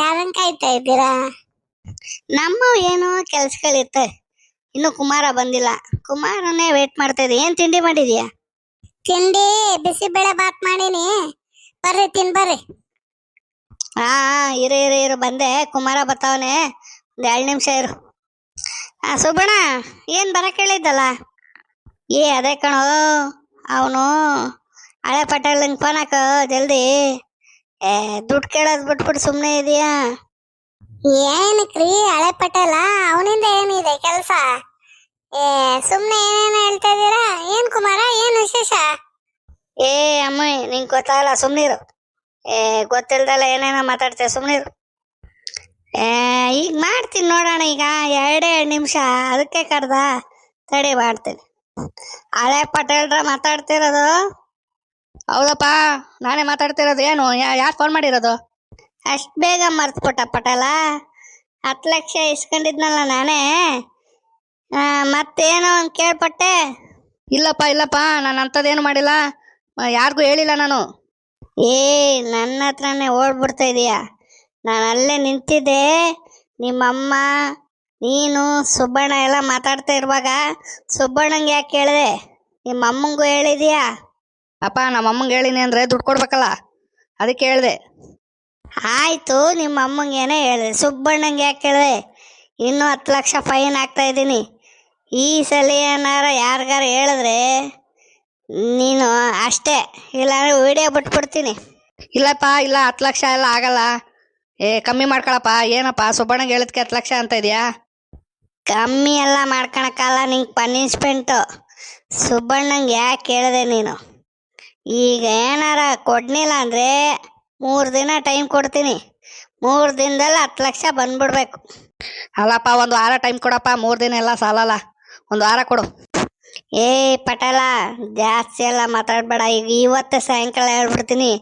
ಯಾರನ್ ಕಾಯ್ತಾ ಇದ್ದೀರಾ? ನಮ್ಮ ಏನೋ ಕೆಲ್ಸಗಳಿರ್ತವೆ. ಇನ್ನು ಕುಮಾರ ಬಂದಿಲ್ಲ. ಕುಮಾರನ್ನೇ ವೇಟ್ ಮಾಡ್ತಾ ಇದ್ದೆ. ಏನ್ ತಿಂಡಿ ಮಾಡಿದ್ಯಾ? ತಿಂಡಿ ಬಿಸಿಬೇಳೆ ಬಾತ್ ಮಾಡೀನಿ, ಬರ್ರಿ ಬರ್ರಿ. ಹಾ ಇರು ಬಂದೆ. ಕುಮಾರ ಬರ್ತಾವನೆ, ಒಂದ್ 2 ನಿಮಿಷ ಇರು. ಸುಬ್ಬಣ್ಣ, ಏನ್ ಬರಕ್ ಹೇಳಿದ್ದಲ್ಲ? ಅದೇ ಕಣೋ, ಅವನು ಹಳೆ ಪಟೇಲ್ ಫೋನ್ ಹಾಕ ಜಲ್ದಿ. ದುಡ್ಡು ಕೇಳೋದ್ ಬಿಟ್ಬಿಟ್ಟು ಸುಮ್ನೆ ಇದೆಯಾ? ಏನಕ್ರಿ ಹಳೆ ಪಟೇಲ? ಅವನಿಂದ ಏನಿದೆ ಕೆಲಸ? ಸುಮ್ನೆ ಏನೇನೋ ಹೇಳ್ತಾ ಇದೀರಾ. ಏನ್ ಕುಮಾರ, ಏನ್ ವಿಶೇಷ? ಅಮ್ಮ ನಿಂಗೆ ಗೊತ್ತಾಗಲ್ಲ, ಸುಮ್ನಿರು. ಗೊತ್ತಿಲ್ದಲ್ಲ ಏನೇನೋ ಮಾತಾಡ್ತೇವೆ, ಸುಮ್ನಿರು. ಈಗ ಮಾಡ್ತೀನಿ ನೋಡೋಣ. ಈಗ 2 ನಿಮಿಷ, ಅದಕ್ಕೆ ಕರ್ದ. ತಡಿ ಮಾಡ್ತೀನಿ. ಹಳೆ ಪಟೇಲ್ರ ಮಾತಾಡ್ತಿರೋದು? ಹೌದಪ್ಪ, ನಾನೇ ಮಾತಾಡ್ತಿರೋದು. ಏನು ಯಾರು ಫೋನ್ ಮಾಡಿರೋದು? ಅಷ್ಟು ಬೇಗ ಮರ್ತ್ಬಿಟ್ಟ ಪಟೇಲ? 10 ಲಕ್ಷ ಇಸ್ಕೊಂಡಿದ್ನಲ್ಲ ನಾನೇ. ಮತ್ತೇನೋ ಒಂದು ಕೇಳ್ಪಟ್ಟೆ. ಇಲ್ಲಪ್ಪ, ನಾನು ಅಂಥದ್ದೇನು ಮಾಡಿಲ್ಲ, ಯಾರಿಗೂ ಹೇಳಿಲ್ಲ ನಾನು. ನನ್ನ ಹತ್ರನೇ ಓಡ್ಬಿಡ್ತಾ ಇದೀಯಾ? ನಾನು ಅಲ್ಲೇ ನಿಂತಿದ್ದೆ. ನಿಮ್ಮಮ್ಮ, ನೀನು, ಸುಬ್ಬಣ್ಣ ಎಲ್ಲ ಮಾತಾಡ್ತಾ ಇರುವಾಗ ಸುಬ್ಬಣ್ಣಂಗೆ ಯಾಕೆ ಹೇಳಿದೆ? ನಿಮ್ಮ ಅಮ್ಮಂಗೂ ಹೇಳಿದ್ಯಾ? ಅಪ್ಪ, ನಮ್ಮ ಅಮ್ಮಂಗೆ ಹೇಳಿನಿ ಅಂದರೆ ದುಡ್ಡು ಕೊಡ್ಬೇಕಲ್ಲ, ಅದಕ್ಕೆ ಹೇಳಿದೆ. ಆಯಿತು, ನಿಮ್ಮ ಅಮ್ಮಂಗೇನೆ ಹೇಳಿದೆ. ಸುಬ್ಬಣ್ಣಂಗೆ ಯಾಕೆ ಹೇಳಿದೆ? ಇನ್ನೂ 10 ಲಕ್ಷ ಫೈನ್ ಹಾಕ್ತಾ ಇದ್ದೀನಿ. ಈ ಸಲ ಏನಾರ ಯಾರಿಗಾರ ಹೇಳಿದ್ರೆ ನೀನು ಅಷ್ಟೇ, ಇಲ್ಲಾಂದ್ರೆ ವಿಡಿಯೋ ಬಿಟ್ಬಿಡ್ತೀನಿ. ಇಲ್ಲ 10 ಲಕ್ಷ ಎಲ್ಲ ಆಗಲ್ಲ. ಕಮ್ಮಿ ಮಾಡ್ಕೊಳಪ್ಪ. ಏನಪ್ಪ ಸುಬ್ಬಣ್ಣಗೆ ಹೇಳಿದ್ಕೆ 10 ಲಕ್ಷ ಅಂತ ಇದೆಯಾ? ಕಮ್ಮಿ ಎಲ್ಲ ಮಾಡ್ಕೊಳಕ್ಕಲ್ಲ, ನಿಂಗೆ ಪನಿಷ್ಮೆಂಟು. ಸುಬ್ಬಣ್ಣಂಗೆ ಯಾಕೆ ಹೇಳಿದೆ ನೀನು? ಈಗ ಏನಾರ ಕೊಡ್ನಿಲ್ಲ ಅಂದರೆ 3 ದಿನ ಟೈಮ್ ಕೊಡ್ತೀನಿ. 3 ದಿನದಲ್ಲಿ 10 ಲಕ್ಷ ಬಂದ್ಬಿಡ್ಬೇಕು. ಅಲ್ಲಪ್ಪ, 1 ವಾರ ಟೈಮ್ ಕೊಡಪ್ಪ. 3 ದಿನ ಎಲ್ಲ ಸಾಲಲ್ಲ, 1 ವಾರ ಕೊಡು. ಪಟೇಲ, ಜಾಸ್ತಿ ಎಲ್ಲ ಮಾತಾಡಬೇಡ. ಈಗ ಇವತ್ತೇ ಸಾಯಂಕಾಲ ಹೇಳ್ಬಿಡ್ತೀನಿ.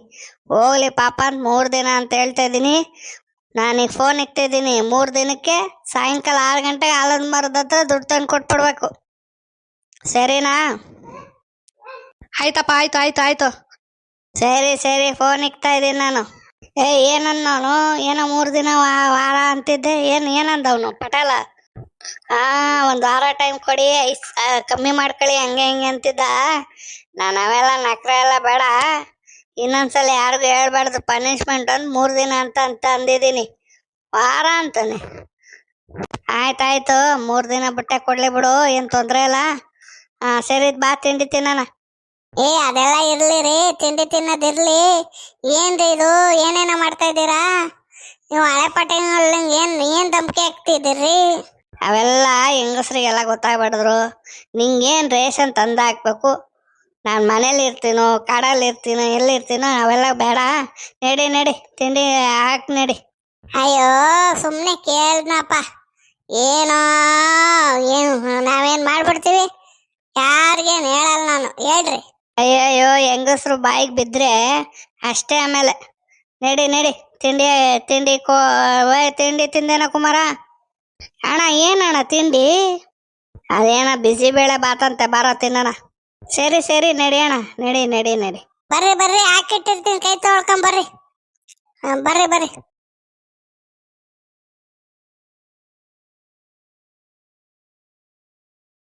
ಹೋಗ್ಲಿ ಪಾಪ ಅಂತ 3 ದಿನ ಅಂತ ಹೇಳ್ತಾ ಇದ್ದೀನಿ. ನಾನೀಗ ಫೋನ್ ಇಕ್ತಾ ಇದ್ದೀನಿ. 3 ದಿನಕ್ಕೆ ಸಾಯಂಕಾಲ 6 ಗಂಟೆಗೆ ಆಲದ ಮರದ ಹತ್ರ ದುಡ್ಡು ತಂದು ಕೊಟ್ಬಿಡ್ಬೇಕು, ಸರಿನಾ? ಆಯ್ತಪ್ಪ, ಆಯ್ತು. ಸರಿ, ಫೋನ್ ಇಕ್ತಾ ಇದ್ದೀನಿ ನಾನು. ಏನನ್ನೋನು? ಏನೋ 3 ದಿನ ವಾರ ಅಂತಿದ್ದೆ. ಏನಂದವನು ಪಟೇಲ? 1 ವಾರ ಟೈಮ್ ಕೊಡಿ, ಕಮ್ಮಿ ಮಾಡ್ಕೊಳ್ಳಿ, ಹಂಗೆ ಹಿಂಗೆ ಅಂತಿದ್ದ. ನಾನು ಅವೆಲ್ಲ ನಕ್ರ ಎಲ್ಲ ಬೇಡ. ಇನ್ನೊಂದ್ಸಲ ಯಾರಿಗೂ ಹೇಳ್ಬಾರ್ದು, ಪನಿಷ್ಮೆಂಟ್ ಒಂದು 3 ದಿನ ಅಂತ ಅಂದಿದ್ದೀನಿ. ವಾರ ಅಂತಾನೆ. ಆಯ್ತಾಯ್ತು, 3 ದಿನ ಬಿಟ್ಟೆ ಕೊಡ್ಲಿ ಬಿಡು, ಏನು ತೊಂದರೆ ಇಲ್ಲ. ಸರಿ, ಬಾ ತಿಂಡಿ ತಿನ್ನೋಣ. ಅದೆಲ್ಲ ಇರ್ಲಿ ರೀ, ತಿಂಡಿ ತಿನ್ನೋದಿರ್ಲಿ. ಏನ್ರಿ ಇದು, ಏನೇನೋ ಮಾಡ್ತಾ ಇದ್ದೀರಾ ನೀವು? ಹಳೆ ಪಟೇಲ್ ಏನ್ ಧಮಕಿ ಹಾಕ್ತಿದ್ದೀರಿ? ಅವೆಲ್ಲ ಹೆಂಗಸ್ರಿಗೆಲ್ಲ ಗೊತ್ತಾಗ್ಬಾರ್ದ್ರು. ನಿಂಗೇನು ರೇಷನ್ ತಂದು ಹಾಕ್ಬೇಕು. ನಾನು ಮನೇಲಿ ಇರ್ತೀನೋ, ಕಾಡಲ್ಲಿ ಇರ್ತೀನೋ, ಎಲ್ಲಿರ್ತೀನೋ ಅವೆಲ್ಲ ಬೇಡ. ನಡಿ ತಿಂಡಿ ಹಾಕಿ ನಡಿ. ಅಯ್ಯೋ, ಸುಮ್ಮನೆ ಕೇಳ್ದನಪ್ಪ. ಏನು ನಾವೇನು ಮಾಡ್ಬಿಡ್ತೀವಿ, ಯಾರಿಗೇನು ಹೇಳಲ್ಲ ನಾನು. ಹೇಳ್ರಿ. ಅಯ್ಯಯ್ಯೋ, ಹೆಂಗಸ್ರು ಬಾಯಿಗೆ ಬಿದ್ದರೆ ಅಷ್ಟೇ. ಆಮೇಲೆ ನಡಿ ತಿಂಡಿ ತಿಂದೇನ ಕುಮಾರ? ಅಣ್ಣ, ಏನಣ್ಣ ತಿಂಡಿ? ಅದೇನ ಬಿಸಿಬೇಳೆ ಬಾತಂತೆ, ಬಾರ ತಿನ್ನೋಣ. ಸರಿ ನಡಿಯೋಣ. ನಡಿ. ಬರ್ರಿ ಹಾಕಿಟ್ಟಿರ್ತೀನಿ, ಕೈ ತೊಳ್ಕೊಂಬರ್ರಿ. ಬರ್ರಿ.